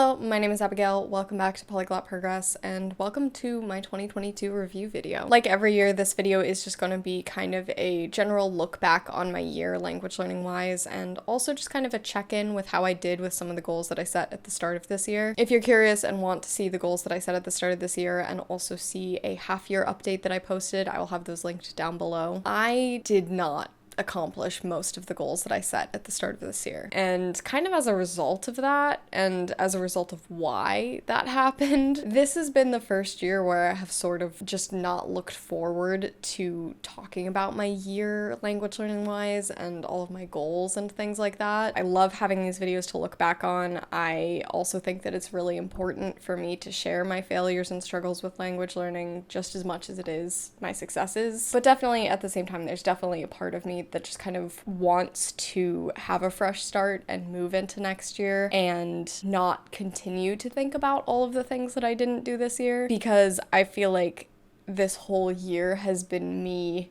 Hello, my name is Abigail, welcome back to Polyglot Progress, and welcome to my 2022 review video. Like every year, this video is just going to be kind of a general look back on my year language learning wise, and also just kind of a check-in with how I did with some of the goals that I set at the start of this year. If you're curious and want to see the goals that I set at the start of this year and also see a half-year update that I posted, I will have those linked down below. I did not accomplish most of the goals that I set at the start of this year. And kind of as a result of that, and as a result of why that happened, this has been the first year where I have sort of just not looked forward to talking about my year language learning wise and all of my goals and things like that. I love having these videos to look back on. I also think that it's really important for me to share my failures and struggles with language learning just as much as it is my successes. But definitely at the same time, there's definitely a part of me that just kind of wants to have a fresh start and move into next year and not continue to think about all of the things that I didn't do this year, because I feel like this whole year has been me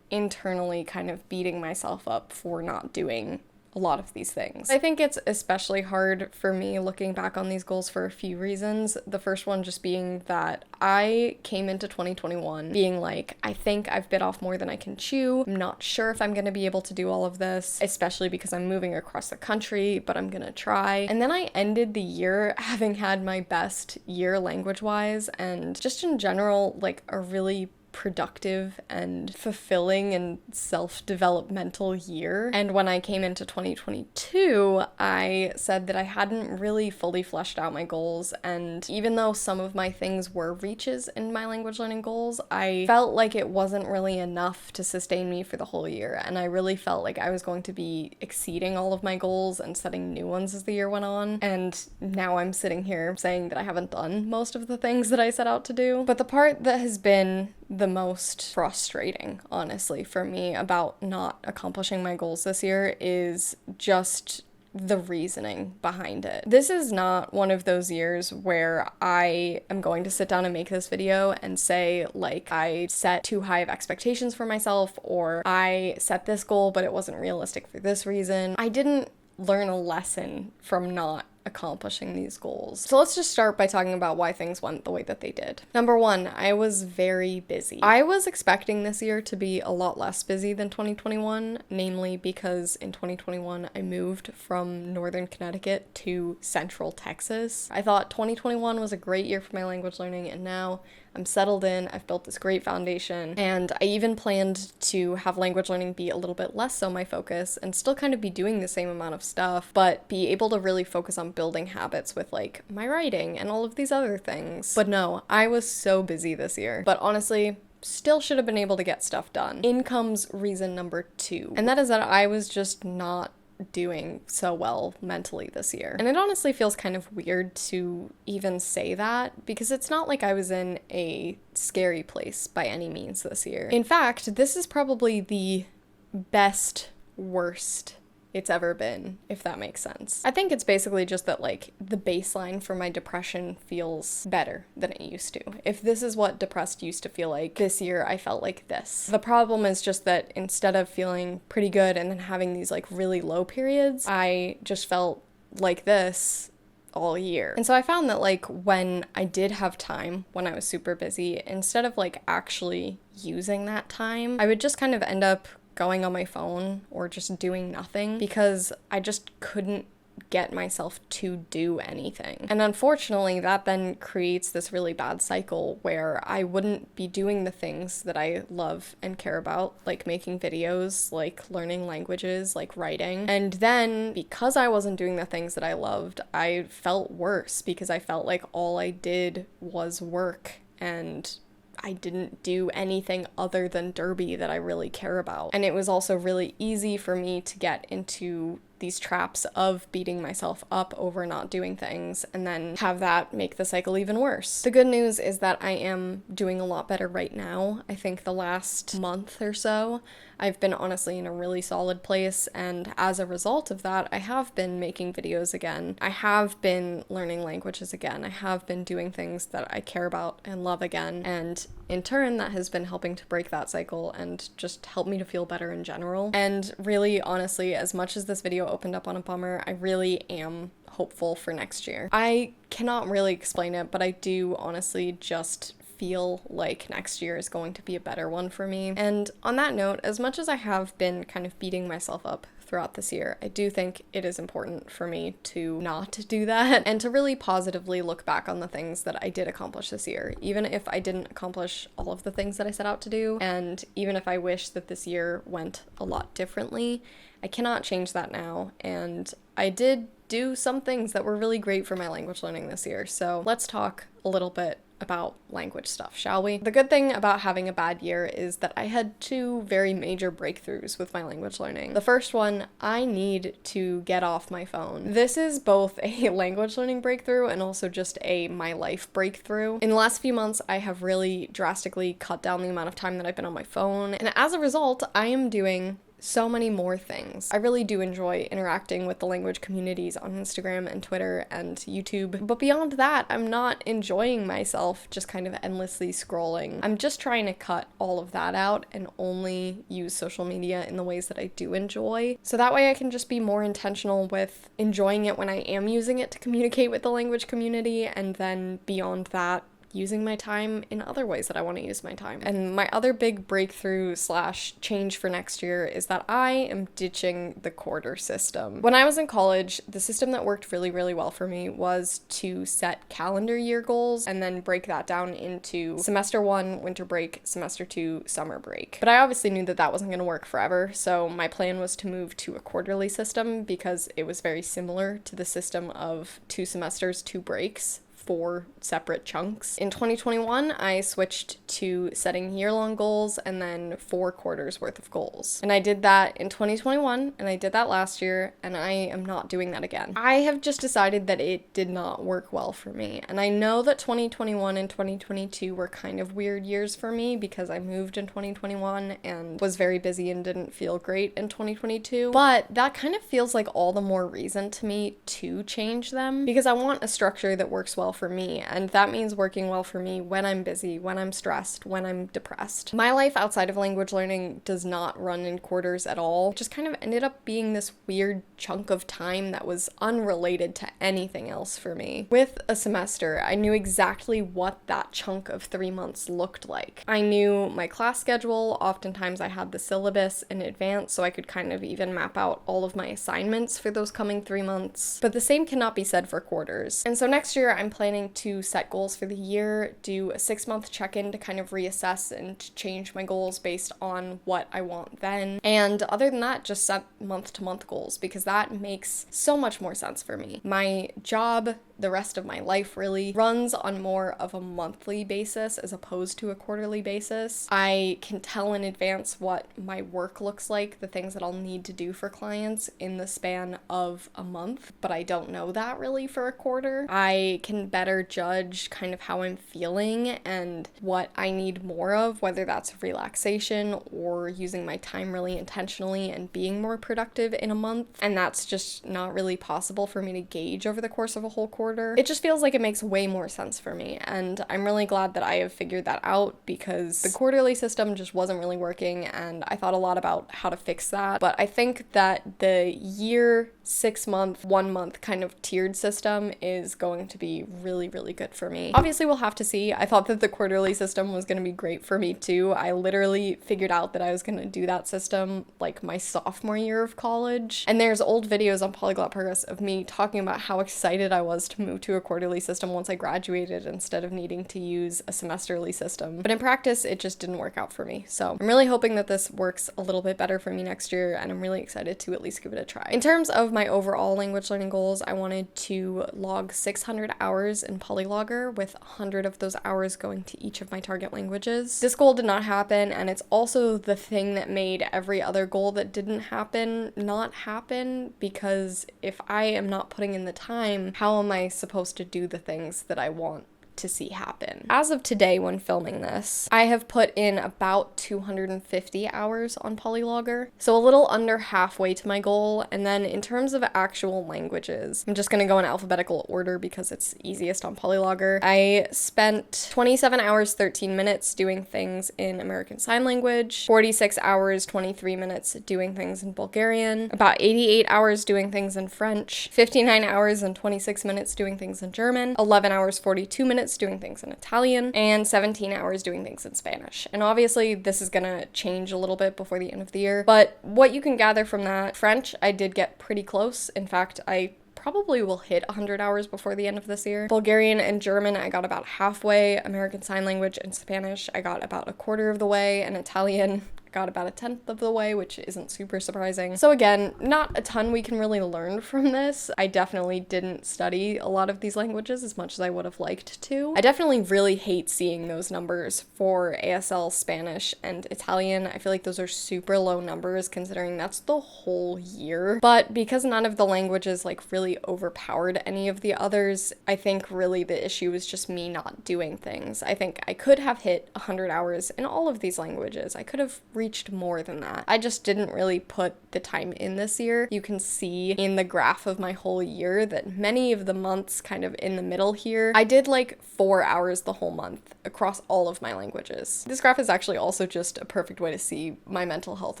internally kind of beating myself up for not doing a lot of these things. I think it's especially hard for me looking back on these goals for a few reasons. The first one just being that I came into 2021 being like, I think I've bit off more than I can chew. I'm not sure if I'm going to be able to do all of this, especially because I'm moving across the country, but I'm going to try. And then I ended the year having had my best year language-wise and just in general, like a really productive and fulfilling and self-developmental year. And when I came into 2022, I said that I hadn't really fully fleshed out my goals, and even though some of my things were reaches in my language learning goals, I felt like it wasn't really enough to sustain me for the whole year, and I really felt like I was going to be exceeding all of my goals and setting new ones as the year went on. And now I'm sitting here saying that I haven't done most of the things that I set out to do. But the part that has been the most frustrating, honestly, for me about not accomplishing my goals this year is just the reasoning behind it. This is not one of those years where I am going to sit down and make this video and say, like, I set too high of expectations for myself, or I set this goal but it wasn't realistic for this reason. I didn't learn a lesson from not accomplishing these goals. So let's just start by talking about why things went the way that they did. Number one, I was very busy. I was expecting this year to be a lot less busy than 2021, namely because in 2021 I moved from northern Connecticut to central Texas. I thought 2021 was a great year for my language learning, and now I'm settled in, I've built this great foundation, and I even planned to have language learning be a little bit less so my focus and still kind of be doing the same amount of stuff, but be able to really focus on building habits with like my writing and all of these other things. But no, I was so busy this year. But honestly, still should have been able to get stuff done. In comes reason number two, and that is that I was just not doing so well mentally this year. And it honestly feels kind of weird to even say that, because it's not like I was in a scary place by any means this year. In fact, this is probably the best worst it's ever been, if that makes sense. I think it's basically just that, like, the baseline for my depression feels better than it used to. If this is what depressed used to feel like, this year I felt like this. The problem is just that instead of feeling pretty good and then having these like really low periods, I just felt like this all year. And so I found that like when I did have time, when I was super busy, instead of like actually using that time, I would just kind of end up going on my phone or just doing nothing, because I just couldn't get myself to do anything. And unfortunately, that then creates this really bad cycle where I wouldn't be doing the things that I love and care about, like making videos, like learning languages, like writing. And then because I wasn't doing the things that I loved, I felt worse because I felt like all I did was work and I didn't do anything other than derby that I really care about. And it was also really easy for me to get into these traps of beating myself up over not doing things and then have that make the cycle even worse. The good news is that I am doing a lot better right now. I think the last month or so, I've been honestly in a really solid place, and as a result of that, I have been making videos again. I have been learning languages again. I have been doing things that I care about and love again, and in turn, that has been helping to break that cycle and just help me to feel better in general. And really, honestly, as much as this video opened up on a bummer, I really am hopeful for next year. I cannot really explain it, but I do honestly just feel like next year is going to be a better one for me. And on that note, as much as I have been kind of beating myself up throughout this year, I do think it is important for me to not do that and to really positively look back on the things that I did accomplish this year, even if I didn't accomplish all of the things that I set out to do, and even if I wish that this year went a lot differently. I cannot change that now, and I did do some things that were really great for my language learning this year. So let's talk a little bit about language stuff, shall we? The good thing about having a bad year is that I had two very major breakthroughs with my language learning. The first one, I need to get off my phone. This is both a language learning breakthrough and also just a my life breakthrough. In the last few months, I have really drastically cut down the amount of time that I've been on my phone, and as a result, I am doing so many more things. I really do enjoy interacting with the language communities on Instagram and Twitter and YouTube, but beyond that, I'm not enjoying myself just kind of endlessly scrolling. I'm just trying to cut all of that out and only use social media in the ways that I do enjoy, so that way I can just be more intentional with enjoying it when I am using it to communicate with the language community, and then beyond that, using my time in other ways that I want to use my time. And my other big breakthrough / change for next year is that I am ditching the quarter system. When I was in college, the system that worked really, really well for me was to set calendar year goals and then break that down into semester 1, winter break, semester 2, summer break. But I obviously knew that that wasn't going to work forever, so my plan was to move to a quarterly system because it was very similar to the system of 2 semesters, 2 breaks, 4 separate chunks. In 2021, I switched to setting year-long goals and then 4 quarters worth of goals. And I did that in 2021, and I did that last year, and I am not doing that again. I have just decided that it did not work well for me. And I know that 2021 and 2022 were kind of weird years for me because I moved in 2021 and was very busy and didn't feel great in 2022. But that kind of feels like all the more reason to me to change them because I want a structure that works well for me, and that means working well for me when I'm busy, when I'm stressed, when I'm depressed. My life outside of language learning does not run in quarters at all. It just kind of ended up being this weird chunk of time that was unrelated to anything else for me. With a semester, I knew exactly what that chunk of 3 months looked like. I knew my class schedule. Oftentimes I had the syllabus in advance, so I could kind of even map out all of my assignments for those coming 3 months. But the same cannot be said for quarters. And so next year, I'm planning to set goals for the year, do a 6-month check-in to kind of reassess and change my goals based on what I want then. And other than that, just set month-to-month goals because that makes so much more sense for me. My job, the rest of my life really, runs on more of a monthly basis as opposed to a quarterly basis. I can tell in advance what my work looks like, the things that I'll need to do for clients in the span of a month, but I don't know that really for a quarter. I can better judge kind of how I'm feeling and what I need more of, whether that's relaxation or using my time really intentionally and being more productive in a month, and that's just not really possible for me to gauge over the course of a whole quarter. It just feels like it makes way more sense for me, and I'm really glad that I have figured that out because the quarterly system just wasn't really working, and I thought a lot about how to fix that. But I think that the year, 6-month, 1-month kind of tiered system is going to be really, really good for me. Obviously, we'll have to see. I thought that the quarterly system was going to be great for me too. I literally figured out that I was going to do that system like my sophomore year of college. And there's old videos on Polyglot Progress of me talking about how excited I was to move to a quarterly system once I graduated instead of needing to use a semesterly system. But in practice, it just didn't work out for me. So I'm really hoping that this works a little bit better for me next year, and I'm really excited to at least give it a try. In terms of my overall language learning goals, I wanted to log 600 hours in Polylogger, with 100 of those hours going to each of my target languages. This goal did not happen, and it's also the thing that made every other goal that didn't happen not happen, because if I am not putting in the time, how am I supposed to do the things that I want to see happen. As of today, when filming this, I have put in about 250 hours on Polylogger, so a little under halfway to my goal. And then in terms of actual languages, I'm just gonna go in alphabetical order because it's easiest on Polylogger. I spent 27 hours, 13 minutes doing things in American Sign Language, 46 hours, 23 minutes doing things in Bulgarian, about 88 hours doing things in French, 59 hours and 26 minutes doing things in German, 11 hours, 42 minutes doing things in Italian, and 17 hours doing things in Spanish. And obviously this is gonna change a little bit before the end of the year, but what you can gather from that, French, I did get pretty close. In fact, I probably will hit 100 hours before the end of this year. Bulgarian and German, I got about halfway. American Sign Language and Spanish, I got about a quarter of the way, and Italian, got about a 10th of the way, which isn't super surprising. So again, not a ton we can really learn from this. I definitely didn't study a lot of these languages as much as I would have liked to. I definitely really hate seeing those numbers for ASL, Spanish, and Italian. I feel like those are super low numbers considering that's the whole year. But because none of the languages like really overpowered any of the others, I think really the issue is just me not doing things. I think I could have hit 100 hours in all of these languages. I could have reached more than that. I just didn't really put the time in this year. You can see in the graph of my whole year that many of the months kind of in the middle here, I did like 4 hours the whole month across all of my languages. This graph is actually also just a perfect way to see my mental health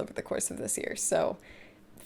over the course of this year. So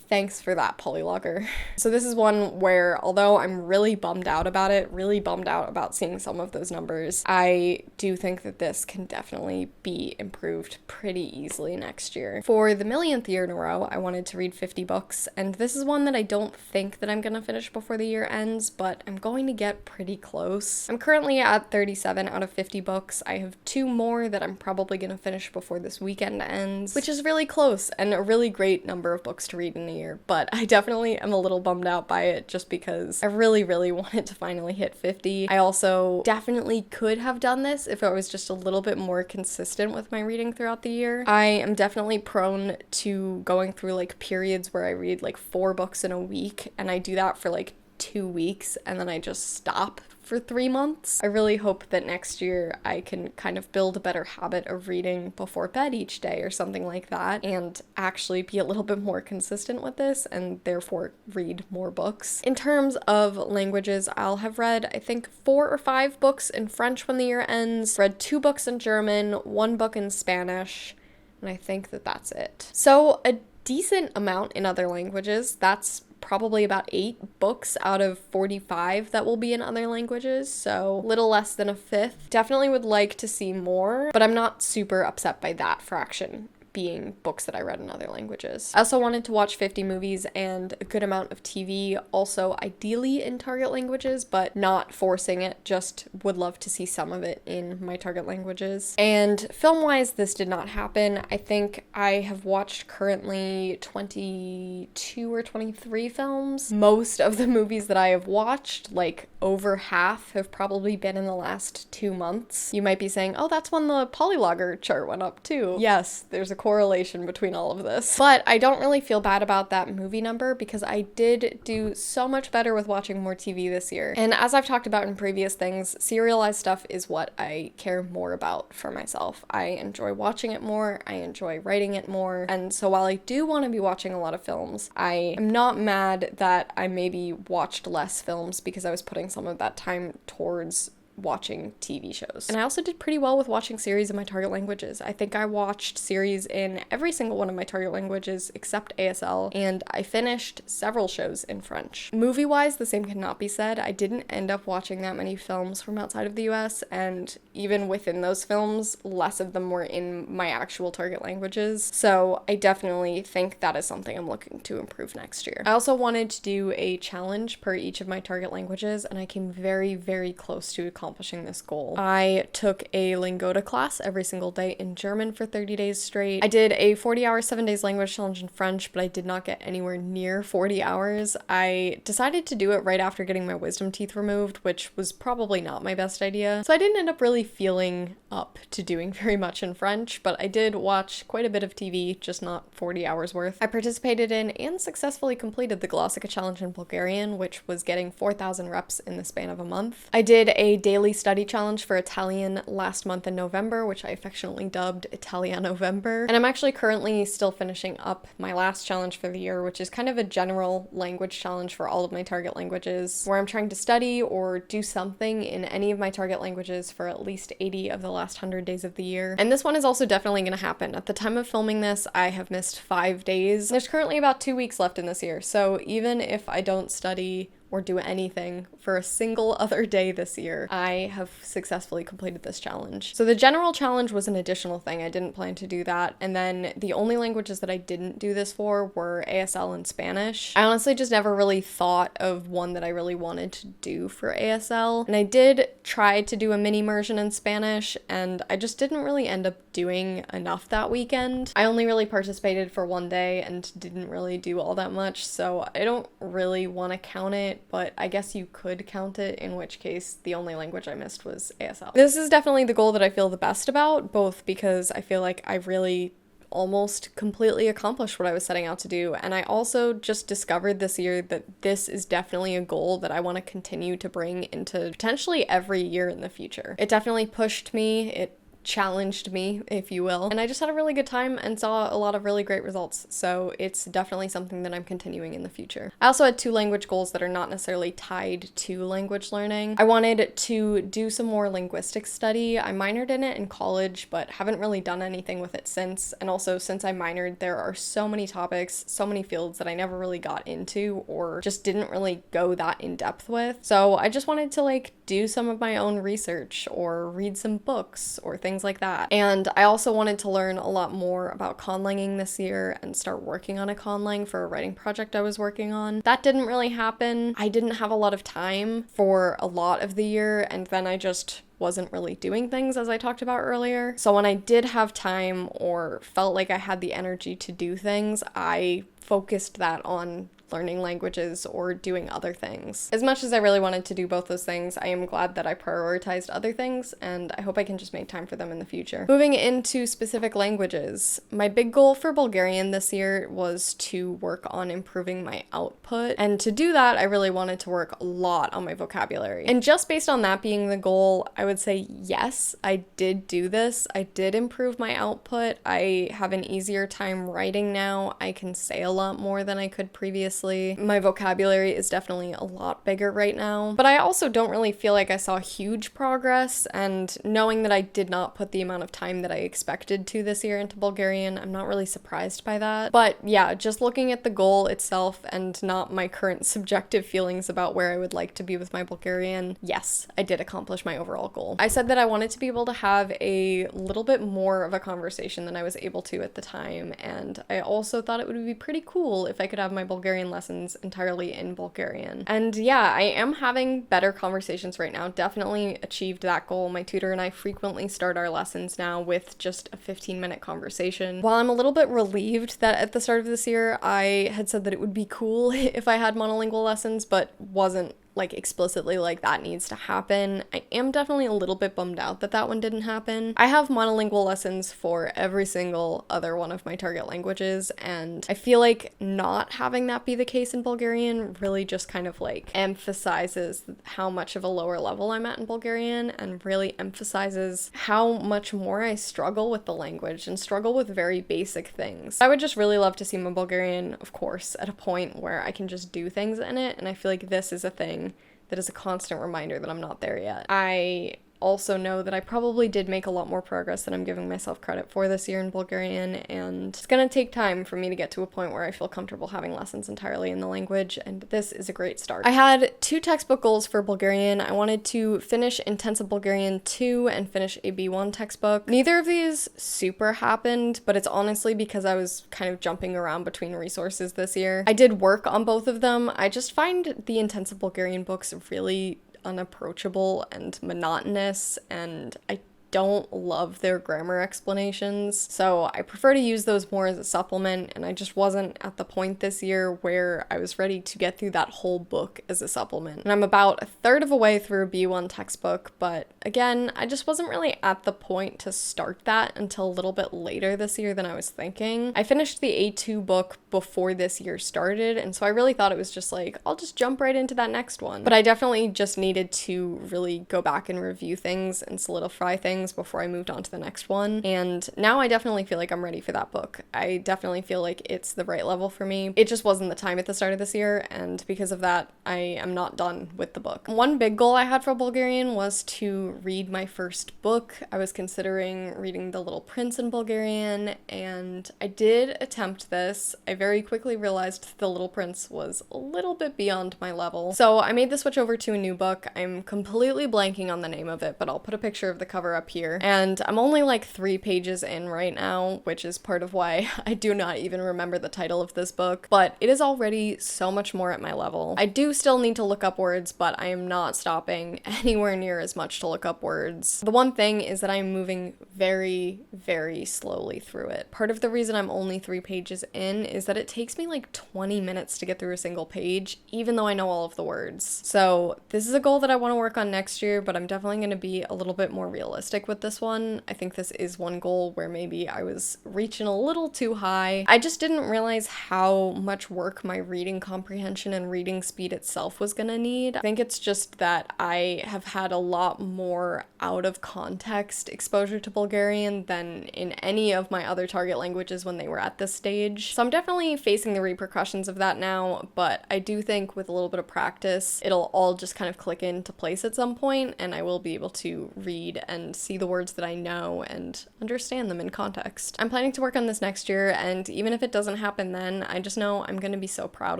thanks for that, Polylogger. So this is one where, although I'm really bummed out about it, really bummed out about seeing some of those numbers, I do think that this can definitely be improved pretty easily next year. For the millionth year in a row, I wanted to read 50 books, and this is one that I don't think that I'm gonna finish before the year ends, but I'm going to get pretty close. I'm currently at 37 out of 50 books. I have 2 more that I'm probably gonna finish before this weekend ends, which is really close and a really great number of books to read in a year. But I definitely am a little bummed out by it just because I really wanted to finally hit 50. I also definitely could have done this if I was just a little bit more consistent with my reading throughout the year. I am definitely prone to going through like periods where I read like 4 books in a week, and I do that for like 2 weeks and then I just stop for 3 months. I really hope that next year I can kind of build a better habit of reading before bed each day or something like that, and actually be a little bit more consistent with this and therefore read more books. In terms of languages, I'll have read I think 4 or 5 books in French when the year ends, read 2 books in German, 1 book in Spanish, and I think that that's it. So a decent amount in other languages. That's probably about 8 books out of 45 that will be in other languages, so a little less than a fifth. Definitely would like to see more, but I'm not super upset by that fraction being books that I read in other languages. I also wanted to watch 50 movies and a good amount of TV, also ideally in target languages, but not forcing it, just would love to see some of it in my target languages. And film-wise, this did not happen. I think I have watched currently 22 or 23 films. Most of the movies that I have watched, like over half, have probably been in the last 2 months. You might be saying, oh, that's when the Polylogger chart went up too. Yes, there's a correlation between all of this. But I don't really feel bad about that movie number because I did do so much better with watching more TV this year. And as I've talked about in previous things, serialized stuff is what I care more about for myself. I enjoy watching it more, I enjoy writing it more, and so while I do want to be watching a lot of films, I am not mad that I maybe watched less films because I was putting some of that time towards watching TV shows. And I also did pretty well with watching series in my target languages. I think I watched series in every single one of my target languages except ASL, and I finished several shows in French. Movie-wise, the same cannot be said. I didn't end up watching that many films from outside of the US, and even within those films, less of them were in my actual target languages. So I definitely think that is something I'm looking to improve next year. I also wanted to do a challenge per each of my target languages, and I came very close to accomplishing this goal. I took a Lingota class every single day in German for 30 days straight. I did a 40-hour 7 days language challenge in French, but I did not get anywhere near 40 hours. I decided to do it right after getting my wisdom teeth removed, which was probably not my best idea. So I didn't end up really feeling up to doing very much in French, but I did watch quite a bit of TV, just not 40 hours worth. I participated in and successfully completed the Glossica challenge in Bulgarian, which was getting 4,000 reps in the span of a month. I did a daily study challenge for Italian last month in November, which I affectionately dubbed Italianovember. And I'm actually currently still finishing up my last challenge for the year, which is kind of a general language challenge for all of my target languages, where I'm trying to study or do something in any of my target languages for at least 80 of the last 100 days of the year. And this one is also definitely going to happen. At the time of filming this, I have missed 5 days. There's currently about 2 weeks left in this year, so even if I don't study or do anything for a single other day this year, I have successfully completed this challenge. So the general challenge was an additional thing. I didn't plan to do that. And then the only languages that I didn't do this for were ASL and Spanish. I honestly just never really thought of one that I really wanted to do for ASL. And I did try to do a mini immersion in Spanish, and I just didn't really end up doing enough that weekend. I only really participated for one day and didn't really do all that much, so I don't really want to count it, but I guess you could count it, in which case the only language I missed was ASL. This is definitely the goal that I feel the best about, both because I feel like I really almost completely accomplished what I was setting out to do, and I also just discovered this year that this is definitely a goal that I want to continue to bring into potentially every year in the future. It definitely pushed me, it challenged me, if you will, and I just had a really good time and saw a lot of really great results, so it's definitely something that I'm continuing in the future. I also had 2 language goals that are not necessarily tied to language learning. I wanted to do some more linguistics study. I minored in it in college, but haven't really done anything with it since, and also since I minored, there are so many topics, so many fields that I never really got into or just didn't really go that in depth with, so I just wanted to do some of my own research or read some books or things like that. And I also wanted to learn a lot more about conlanging this year and start working on a conlang for a writing project I was working on. That didn't really happen. I didn't have a lot of time for a lot of the year, and then I just wasn't really doing things, as I talked about earlier. So when I did have time or felt like I had the energy to do things, I focused that on learning languages or doing other things. As much as I really wanted to do both those things, I am glad that I prioritized other things, and I hope I can just make time for them in the future. Moving into specific languages, my big goal for Bulgarian this year was to work on improving my output, and to do that, I really wanted to work a lot on my vocabulary. And just based on that being the goal, I would say yes, I did do this. I did improve my output. I have an easier time writing now. I can say a lot more than I could previously. My vocabulary is definitely a lot bigger right now, but I also don't really feel like I saw huge progress, and knowing that I did not put the amount of time that I expected to this year into Bulgarian, I'm not really surprised by that. But yeah, just looking at the goal itself and not my current subjective feelings about where I would like to be with my Bulgarian, yes, I did accomplish my overall goal. I said that I wanted to be able to have a little bit more of a conversation than I was able to at the time, and I also thought it would be pretty cool if I could have my Bulgarian lessons entirely in Bulgarian. And yeah, I am having better conversations right now. Definitely achieved that goal. My tutor and I frequently start our lessons now with just a 15-minute conversation. While I'm a little bit relieved that at the start of this year I had said that it would be cool if I had monolingual lessons, but wasn't explicitly that needs to happen, I am definitely a little bit bummed out that that one didn't happen. I have monolingual lessons for every single other one of my target languages, and I feel like not having that be the case in Bulgarian really just kind of emphasizes how much of a lower level I'm at in Bulgarian, and really emphasizes how much more I struggle with the language and struggle with very basic things. I would just really love to see my Bulgarian, of course, at a point where I can just do things in it, and I feel like this is a thing that is a constant reminder that I'm not there yet. I also know that I probably did make a lot more progress than I'm giving myself credit for this year in Bulgarian, and it's gonna take time for me to get to a point where I feel comfortable having lessons entirely in the language, and this is a great start. I had 2 textbook goals for Bulgarian. I wanted to finish Intensive Bulgarian 2 and finish a B1 textbook. Neither of these super happened, but it's honestly because I was kind of jumping around between resources this year. I did work on both of them. I just find the Intensive Bulgarian books really unapproachable and monotonous, and I don't love their grammar explanations, so I prefer to use those more as a supplement, and I just wasn't at the point this year where I was ready to get through that whole book as a supplement. And I'm about a third of a way through a B1 textbook, but again, I just wasn't really at the point to start that until a little bit later this year than I was thinking. I finished the A2 book before this year started, and so I really thought it was just like, I'll just jump right into that next one. But I definitely just needed to really go back and review things and solidify things before I moved on to the next one. And now I definitely feel like I'm ready for that book. I definitely feel like it's the right level for me. It just wasn't the time at the start of this year, and because of that, I am not done with the book. One big goal I had for Bulgarian was to read my first book. I was considering reading The Little Prince in Bulgarian, and I did attempt this. I very quickly realized The Little Prince was a little bit beyond my level, so I made the switch over to a new book. I'm completely blanking on the name of it, but I'll put a picture of the cover up here, and I'm only like 3 pages in right now, which is part of why I do not even remember the title of this book, but it is already so much more at my level. I do still need to look up words, but I am not stopping anywhere near as much to look up words. The one thing is that I'm moving very, very slowly through it. Part of the reason I'm only 3 pages in is that it takes me like 20 minutes to get through a single page, even though I know all of the words. So this is a goal that I want to work on next year, but I'm definitely going to be a little bit more realistic with this one. I think this is one goal where maybe I was reaching a little too high. I just didn't realize how much work my reading comprehension and reading speed itself was going to need. I think it's just that I have had a lot more out of context exposure to Bulgarian than in any of my other target languages when they were at this stage. So I'm definitely facing the repercussions of that now, but I do think with a little bit of practice, it'll all just kind of click into place at some point, and I will be able to read and see the words that I know and understand them in context. I'm planning to work on this next year, and even if it doesn't happen then, I just know I'm gonna be so proud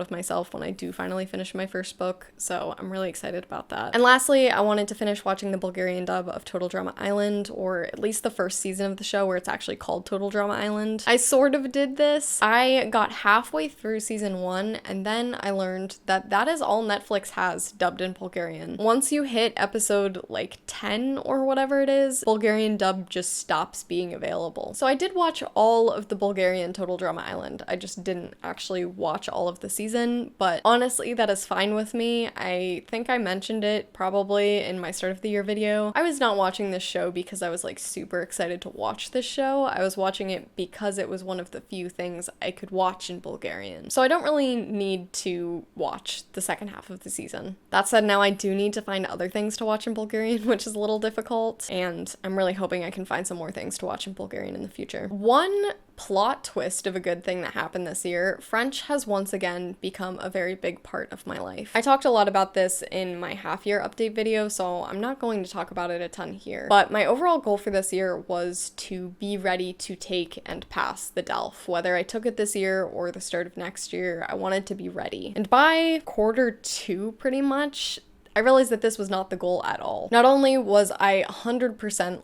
of myself when I do finally finish my first book, so I'm really excited about that. And lastly, I wanted to finish watching the Bulgarian dub of Total Drama Island, or at least the first season of the show where it's actually called Total Drama Island. I sort of did this. I got halfway through season 1, and then I learned that that is all Netflix has dubbed in Bulgarian. Once you hit episode like 10 or whatever it is, Bulgarian dub just stops being available. So I did watch all of the Bulgarian Total Drama Island. I just didn't actually watch all of the season, but honestly, that is fine with me. I think I mentioned it probably in my start of the year video. I was not watching this show because I was like super excited to watch this show. I was watching it because it was one of the few things I could watch in Bulgarian. So I don't really need to watch the second half of the season. That said, now I do need to find other things to watch in Bulgarian, which is a little difficult, and I'm really hoping I can find some more things to watch in Bulgarian in the future. One plot twist of a good thing that happened this year, French has once again become a very big part of my life. I talked a lot about this in my half-year update video, so I'm not going to talk about it a ton here. But my overall goal for this year was to be ready to take and pass the DELF. Whether I took it this year or the start of next year, I wanted to be ready. And by Q2, pretty much, I realized that this was not the goal at all. Not only was I 100%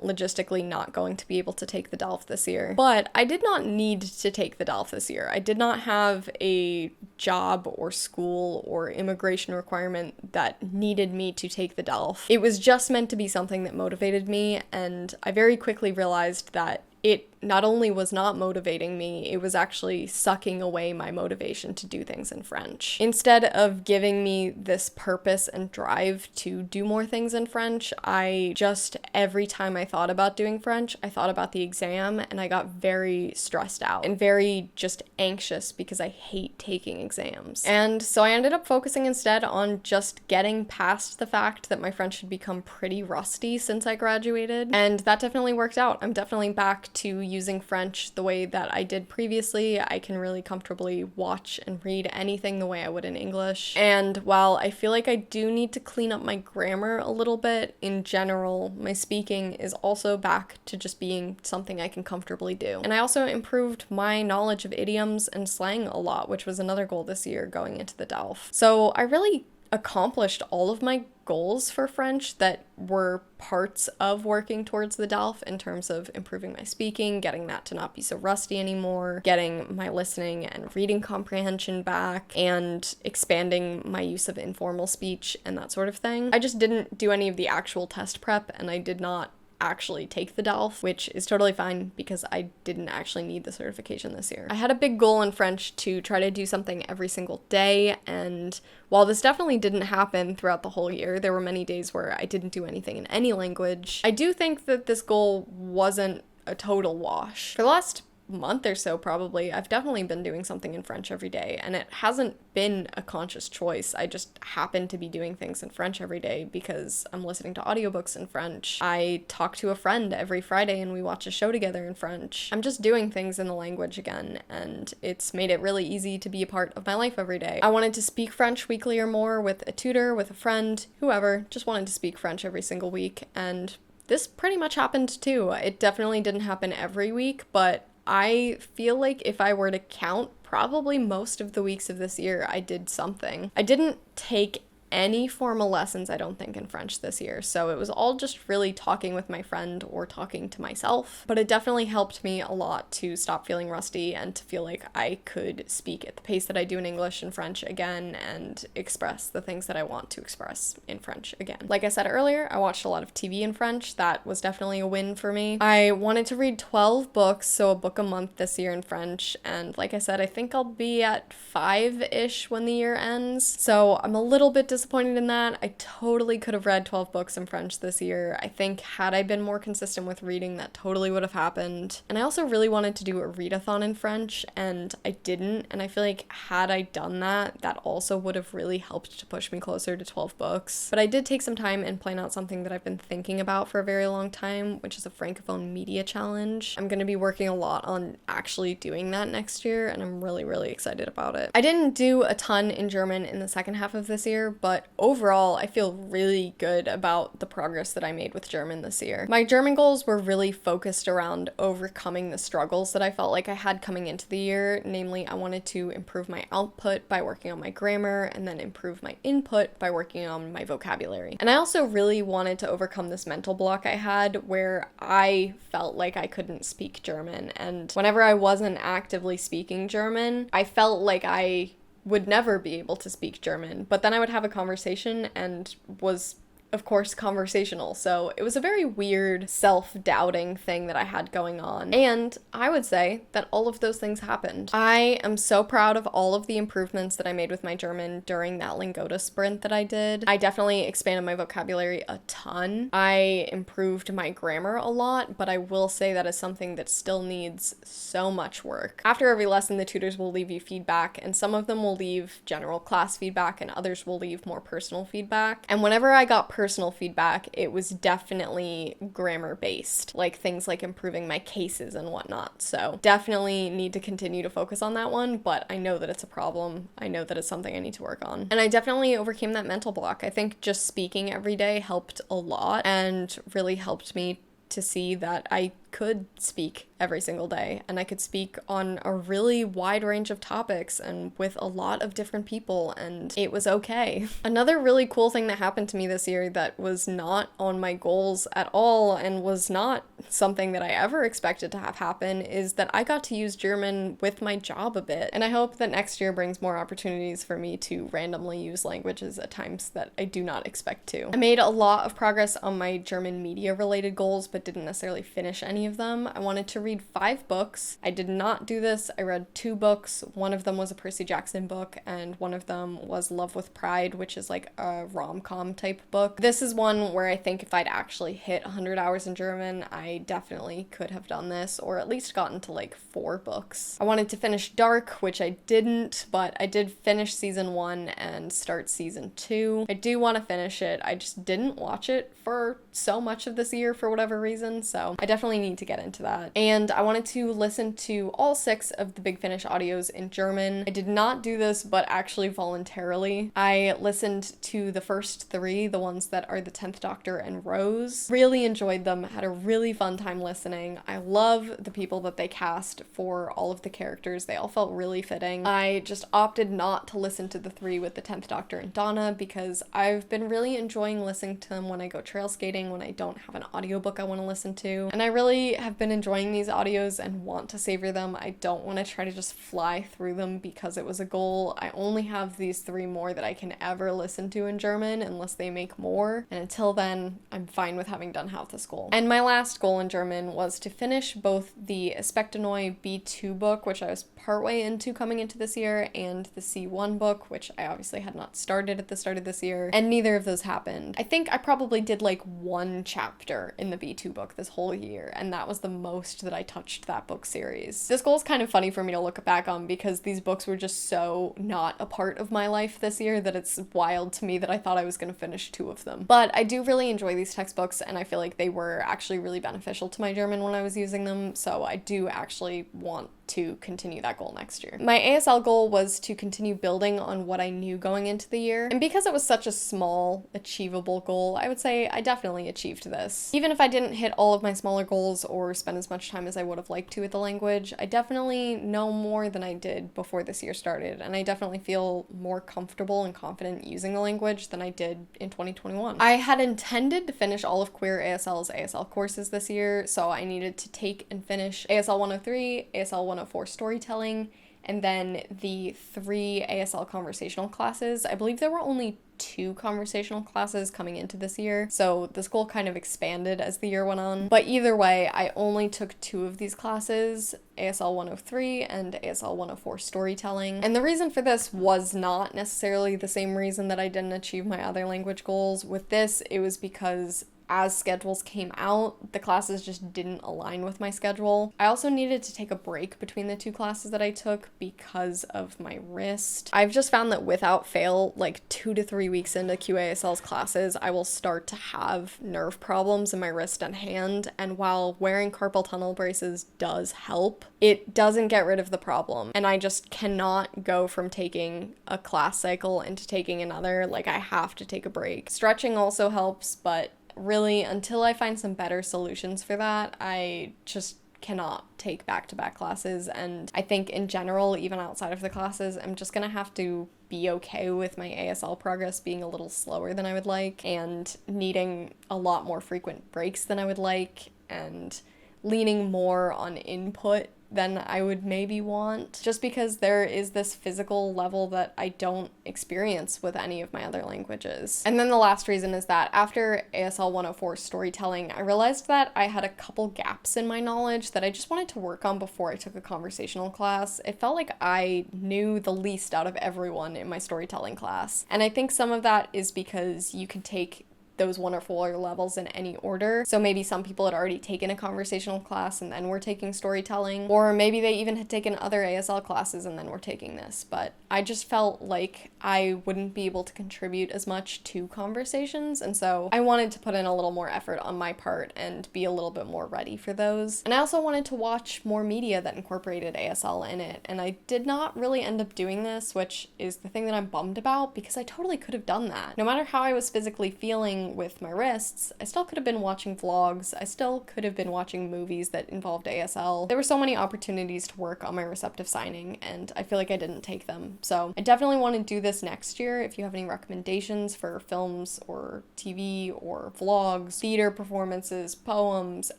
logistically not going to be able to take the DELF this year, but I did not need to take the DELF this year. I did not have a job or school or immigration requirement that needed me to take the DELF. It was just meant to be something that motivated me, and I very quickly realized that it not only was not motivating me, it was actually sucking away my motivation to do things in French. Instead of giving me this purpose and drive to do more things in French, I just, every time I thought about doing French, I thought about the exam, and I got very stressed out and very just anxious because I hate taking exams. And so I ended up focusing instead on just getting past the fact that my French had become pretty rusty since I graduated, and that definitely worked out. I'm definitely back to using French the way that I did previously. I can really comfortably watch and read anything the way I would in English. And while I feel like I do need to clean up my grammar a little bit, in general, my speaking is also back to just being something I can comfortably do. And I also improved my knowledge of idioms and slang a lot, which was another goal this year going into the DELF. So I really accomplished all of my goals for French that were parts of working towards the DELF in terms of improving my speaking, getting that to not be so rusty anymore, getting my listening and reading comprehension back, and expanding my use of informal speech and that sort of thing. I just didn't do any of the actual test prep, and I did not actually take the DALF, which is totally fine because I didn't actually need the certification this year. I had a big goal in French to try to do something every single day, and while this definitely didn't happen throughout the whole year, there were many days where I didn't do anything in any language. I do think that this goal wasn't a total wash. For the last month or so, probably, I've definitely been doing something in French every day, and it hasn't been a conscious choice. I just happen to be doing things in French every day because I'm listening to audiobooks in French. I talk to a friend every Friday and we watch a show together in French. I'm just doing things in the language again, and it's made it really easy to be a part of my life every day. I wanted to speak French weekly or more with a tutor, with a friend, whoever, just wanted to speak French every single week, and this pretty much happened too. It definitely didn't happen every week, but I feel like if I were to count, probably most of the weeks of this year I did something. I didn't take any formal lessons, I don't think, in French this year, so it was all just really talking with my friend or talking to myself, but it definitely helped me a lot to stop feeling rusty and to feel like I could speak at the pace that I do in English and French again and express the things that I want to express in French again. Like I said earlier, I watched a lot of TV in French. That was definitely a win for me. I wanted to read 12 books, so a book a month this year in French, and like I said, I think I'll be at 5-ish when the year ends, so I'm a little bit disappointed in that. I totally could have read 12 books in French this year. I think had I been more consistent with reading, that totally would have happened. And I also really wanted to do a readathon in French, and I didn't, and I feel like had I done that, that also would have really helped to push me closer to 12 books. But I did take some time and plan out something that I've been thinking about for a very long time, which is a Francophone media challenge. I'm going to be working a lot on actually doing that next year, and I'm really, really excited about it. I didn't do a ton in German in the second half of this year, but overall, I feel really good about the progress that I made with German this year. My German goals were really focused around overcoming the struggles that I felt like I had coming into the year. Namely, I wanted to improve my output by working on my grammar, and then improve my input by working on my vocabulary. And I also really wanted to overcome this mental block I had where I felt like I couldn't speak German. And whenever I wasn't actively speaking German, I felt like I would never be able to speak German, but then I would have a conversation and was, of course, conversational. So it was a very weird self-doubting thing that I had going on. And I would say that all of those things happened. I am so proud of all of the improvements that I made with my German during that Lingota sprint that I did. I definitely expanded my vocabulary a ton. I improved my grammar a lot, but I will say that is something that still needs so much work. After every lesson, the tutors will leave you feedback, and some of them will leave general class feedback and others will leave more personal feedback. And whenever I got personal feedback, it was definitely grammar based, like things like improving my cases and whatnot. So definitely need to continue to focus on that one, but I know that it's a problem. I know that it's something I need to work on. And I definitely overcame that mental block. I think just speaking every day helped a lot and really helped me to see that I could speak every single day, and I could speak on a really wide range of topics and with a lot of different people, and it was okay. Another really cool thing that happened to me this year that was not on my goals at all and was not something that I ever expected to have happen is that I got to use German with my job a bit, and I hope that next year brings more opportunities for me to randomly use languages at times that I do not expect to. I made a lot of progress on my German media related goals but didn't necessarily finish any of them. I wanted to read 5 books. I did not do this. I read 2 books. One of them was a Percy Jackson book, and one of them was Love with Pride, which is like a rom-com type book. This is one where I think if I'd actually hit 100 hours in German, I definitely could have done this, or at least gotten to like 4 books. I wanted to finish Dark, which I didn't, but I did finish season 1 and start season 2. I do want to finish it. I just didn't watch it for so much of this year for whatever reason, so I definitely need to get into that. And I wanted to listen to all 6 of the Big Finish audios in German. I did not do this, but actually voluntarily. I listened to the first 3, the ones that are the 10th Doctor and Rose. Really enjoyed them, had a really fun time listening. I love the people that they cast for all of the characters. They all felt really fitting. I just opted not to listen to the 3 with the 10th Doctor and Donna because I've been really enjoying listening to them when I go trail skating, when I don't have an audiobook I want to listen to. And I really have been enjoying these audios and want to savor them. I don't want to try to just fly through them because it was a goal. I only have these 3 more that I can ever listen to in German unless they make more, and until then I'm fine with having done half this goal. And my last goal in German was to finish both the Aspektanoi B2 book, which I was partway into coming into this year, and the C1 book, which I obviously had not started at the start of this year, and neither of those happened. I think I probably did like 1 chapter in the B2 book this whole year, and that was the most that I touched that book series. This goal is kind of funny for me to look back on because these books were just so not a part of my life this year that it's wild to me that I thought I was going to finish 2 of them. But I do really enjoy these textbooks, and I feel like they were actually really beneficial to my German when I was using them, so I do actually want to continue that goal next year. My ASL goal was to continue building on what I knew going into the year, and because it was such a small, achievable goal, I would say I definitely achieved this. Even if I didn't hit all of my smaller goals or spend as much time as I would have liked to with the language, I definitely know more than I did before this year started, and I definitely feel more comfortable and confident using the language than I did in 2021. I had intended to finish all of Queer ASL's ASL courses this year, so I needed to take and finish ASL 103, ASL 104 storytelling, and then the 3 ASL conversational classes. I believe there were only 2 conversational classes coming into this year, so this goal kind of expanded as the year went on. But either way, I only took 2 of these classes, ASL 103 and ASL 104 storytelling. And the reason for this was not necessarily the same reason that I didn't achieve my other language goals. With this, it was because as schedules came out, the classes just didn't align with my schedule. I also needed to take a break between the 2 classes that I took because of my wrist. I've just found that without fail, like 2 to 3 weeks into QASL's classes, I will start to have nerve problems in my wrist and hand, and while wearing carpal tunnel braces does help, it doesn't get rid of the problem, and I just cannot go from taking a class cycle into taking another. Like, I have to take a break. Stretching also helps, but really, until I find some better solutions for that, I just cannot take back-to-back classes, and I think in general, even outside of the classes, I'm just gonna have to be okay with my ASL progress being a little slower than I would like, and needing a lot more frequent breaks than I would like, and leaning more on input than I would maybe want, just because there is this physical level that I don't experience with any of my other languages. And then the last reason is that after ASL 104 storytelling, I realized that I had a couple gaps in my knowledge that I just wanted to work on before I took a conversational class. It felt like I knew the least out of everyone in my storytelling class. And I think some of that is because you can take those 1 or 4 levels in any order. So maybe some people had already taken a conversational class and then were taking storytelling, or maybe they even had taken other ASL classes and then were taking this. But I just felt like I wouldn't be able to contribute as much to conversations, and so I wanted to put in a little more effort on my part and be a little bit more ready for those. And I also wanted to watch more media that incorporated ASL in it, and I did not really end up doing this, which is the thing that I'm bummed about, because I totally could have done that. No matter how I was physically feeling with my wrists, I still could have been watching vlogs, I still could have been watching movies that involved ASL. There were so many opportunities to work on my receptive signing, and I feel like I didn't take them. So I definitely want to do this next year. If you have any recommendations for films or TV or vlogs, theater performances, poems,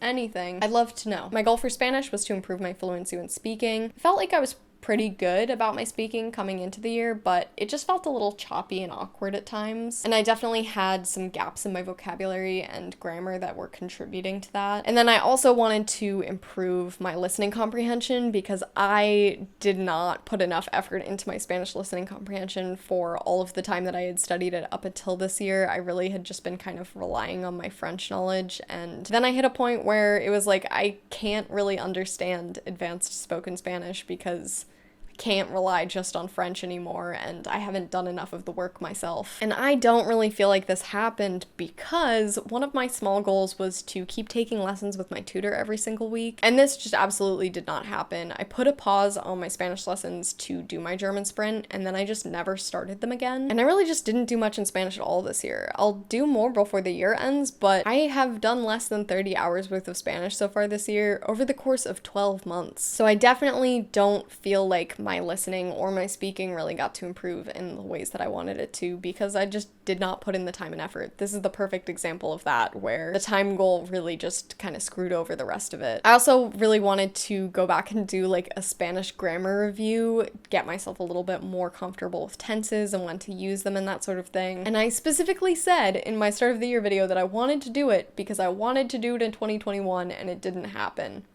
anything, I'd love to know. My goal for Spanish was to improve my fluency when speaking. I felt like I was pretty good about my speaking coming into the year, but it just felt a little choppy and awkward at times, and I definitely had some gaps in my vocabulary and grammar that were contributing to that. And then I also wanted to improve my listening comprehension, because I did not put enough effort into my Spanish listening comprehension for all of the time that I had studied it up until this year. I really had just been kind of relying on my French knowledge, and then I hit a point where it was like I can't really understand advanced spoken Spanish because can't rely just on French anymore, and I haven't done enough of the work myself. And I don't really feel like this happened because one of my small goals was to keep taking lessons with my tutor every single week, and this just absolutely did not happen. I put a pause on my Spanish lessons to do my German sprint, and then I just never started them again. And I really just didn't do much in Spanish at all this year. I'll do more before the year ends, but I have done less than 30 hours worth of Spanish so far this year over the course of 12 months. So I definitely don't feel like my my listening or my speaking really got to improve in the ways that I wanted it to, because I just did not put in the time and effort. This is the perfect example of that, where the time goal really just kind of screwed over the rest of it. I also really wanted to go back and do like a Spanish grammar review, get myself a little bit more comfortable with tenses and when to use them and that sort of thing. And I specifically said in my start of the year video that I wanted to do it because I wanted to do it in 2021, and it didn't happen.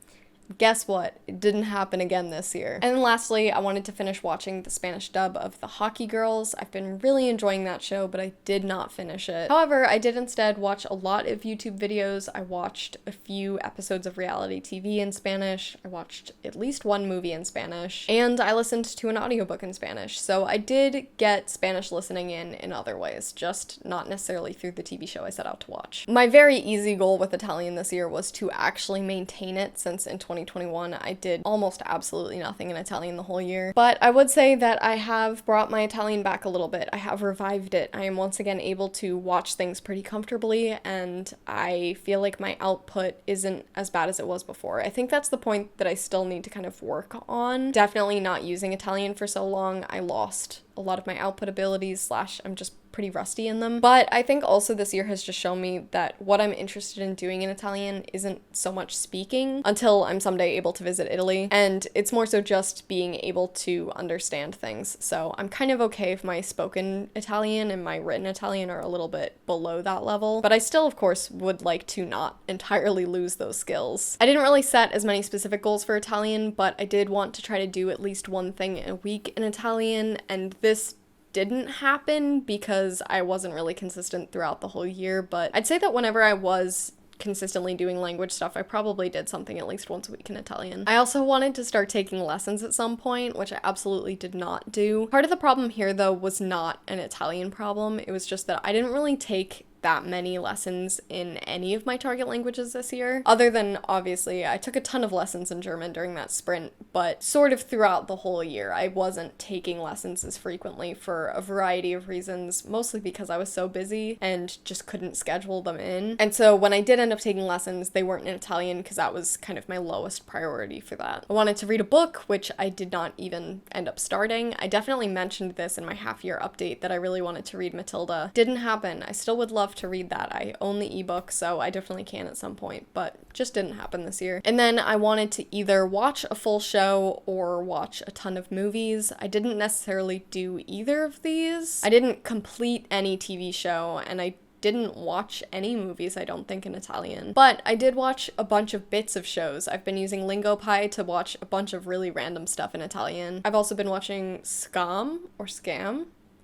Guess what? It didn't happen again this year. And then lastly, I wanted to finish watching the Spanish dub of The Hockey Girls. I've been really enjoying that show, but I did not finish it. However, I did instead watch a lot of YouTube videos. I watched a few episodes of reality TV in Spanish. I watched at least one movie in Spanish, and I listened to an audiobook in Spanish. So I did get Spanish listening in other ways, just not necessarily through the TV show I set out to watch. My very easy goal with Italian this year was to actually maintain it, since in 2021 I did almost absolutely nothing in Italian the whole year. But I would say that I have brought my Italian back a little bit. I have revived it. I am once again able to watch things pretty comfortably, and I feel like my output isn't as bad as it was before. I think that's the point that I still need to kind of work on. Definitely not using Italian for so long, I lost a lot of my output abilities, / I'm just pretty rusty in them. But I think also this year has just shown me that what I'm interested in doing in Italian isn't so much speaking, until I'm someday able to visit Italy, and it's more so just being able to understand things. So I'm kind of okay if my spoken Italian and my written Italian are a little bit below that level, but I still of course would like to not entirely lose those skills. I didn't really set as many specific goals for Italian, but I did want to try to do at least one thing a week in Italian, and this didn't happen because I wasn't really consistent throughout the whole year. But I'd say that whenever I was consistently doing language stuff, I probably did something at least once a week in Italian. I also wanted to start taking lessons at some point, which I absolutely did not do. Part of the problem here though was not an Italian problem. It was just that I didn't really take that many lessons in any of my target languages this year, other than obviously I took a ton of lessons in German during that sprint, but sort of throughout the whole year I wasn't taking lessons as frequently for a variety of reasons, mostly because I was so busy and just couldn't schedule them in. And so when I did end up taking lessons, they weren't in Italian because that was kind of my lowest priority for that. I wanted to read a book, which I did not even end up starting. I definitely mentioned this in my half-year update that I really wanted to read Matilda. Didn't happen. I still would love to read that. I own the ebook, so I definitely can at some point, but just didn't happen this year. And then I wanted to either watch a full show or watch a ton of movies. I didn't necessarily do either of these. I didn't complete any TV show, and I didn't watch any movies, I don't think, in Italian. But I did watch a bunch of bits of shows. I've been using LingoPie to watch a bunch of really random stuff in Italian. I've also been watching Scam,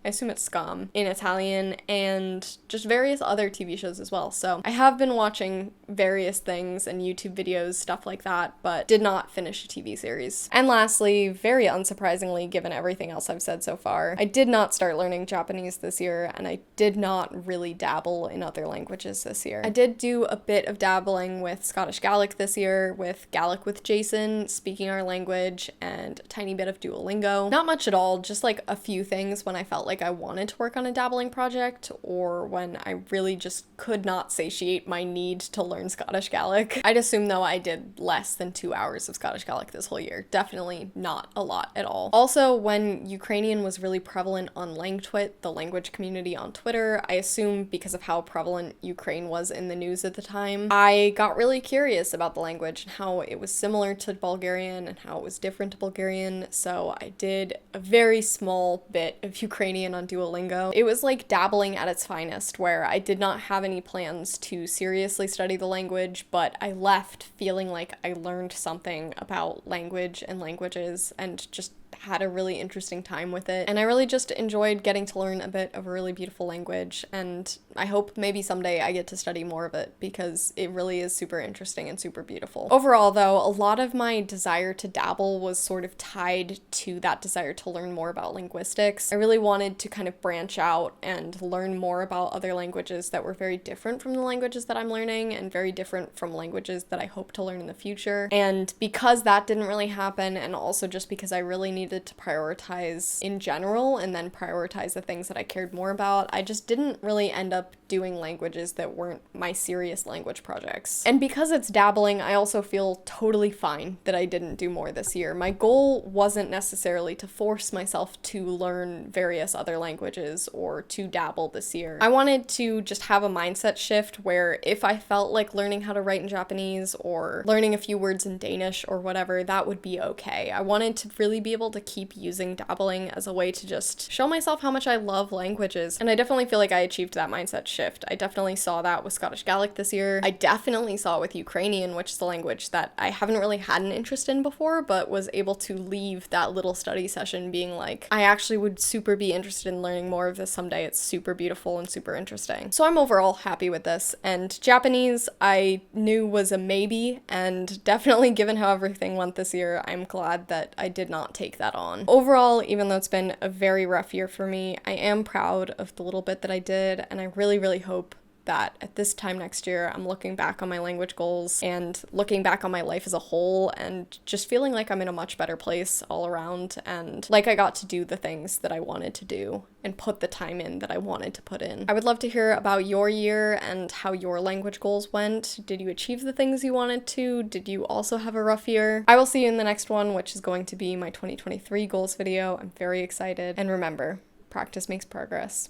I assume it's Scam, in Italian, and just various other TV shows as well. So I have been watching various things and YouTube videos, stuff like that, but did not finish a TV series. And lastly, very unsurprisingly, given everything else I've said so far, I did not start learning Japanese this year, and I did not really dabble in other languages this year. I did do a bit of dabbling with Scottish Gaelic this year, with Gaelic with Jason, speaking our language, and a tiny bit of Duolingo. Not much at all, just like a few things when I felt like I wanted to work on a dabbling project, or when I really just could not satiate my need to learn Scottish Gaelic. I'd assume though I did less than 2 hours of Scottish Gaelic this whole year. Definitely not a lot at all. Also, when Ukrainian was really prevalent on LangTwit, the language community on Twitter, I assume because of how prevalent Ukraine was in the news at the time, I got really curious about the language and how it was similar to Bulgarian and how it was different to Bulgarian, so I did a very small bit of Ukrainian on Duolingo. It was like dabbling at its finest, where I did not have any plans to seriously study the language, but I left feeling like I learned something about language and languages and just had a really interesting time with it. And I really just enjoyed getting to learn a bit of a really beautiful language, and I hope maybe someday I get to study more of it because it really is super interesting and super beautiful. Overall though, a lot of my desire to dabble was sort of tied to that desire to learn more about linguistics. I really wanted to kind of branch out and learn more about other languages that were very different from the languages that I'm learning and very different from languages that I hope to learn in the future. And because that didn't really happen, and also just because I really needed to prioritize in general and then prioritize the things that I cared more about, I just didn't really end up up doing languages that weren't my serious language projects. And because it's dabbling, I also feel totally fine that I didn't do more this year. My goal wasn't necessarily to force myself to learn various other languages or to dabble this year. I wanted to just have a mindset shift where if I felt like learning how to write in Japanese or learning a few words in Danish or whatever, that would be okay. I wanted to really be able to keep using dabbling as a way to just show myself how much I love languages. And I definitely feel like I achieved that mindset shift. I definitely saw that with Scottish Gaelic this year. I definitely saw it with Ukrainian, which is the language that I haven't really had an interest in before, but was able to leave that little study session being like, I actually would super be interested in learning more of this someday. It's super beautiful and super interesting. So I'm overall happy with this. And Japanese, I knew was a maybe, and definitely given how everything went this year, I'm glad that I did not take that on. Overall, even though it's been a very rough year for me, I am proud of the little bit that I did, and I really hope that at this time next year, I'm looking back on my language goals and looking back on my life as a whole and just feeling like I'm in a much better place all around and like I got to do the things that I wanted to do and put the time in that I wanted to put in. I would love to hear about your year and how your language goals went. Did you achieve the things you wanted to? Did you also have a rough year? I will see you in the next one, which is going to be my 2023 goals video. I'm very excited. And remember, practice makes progress.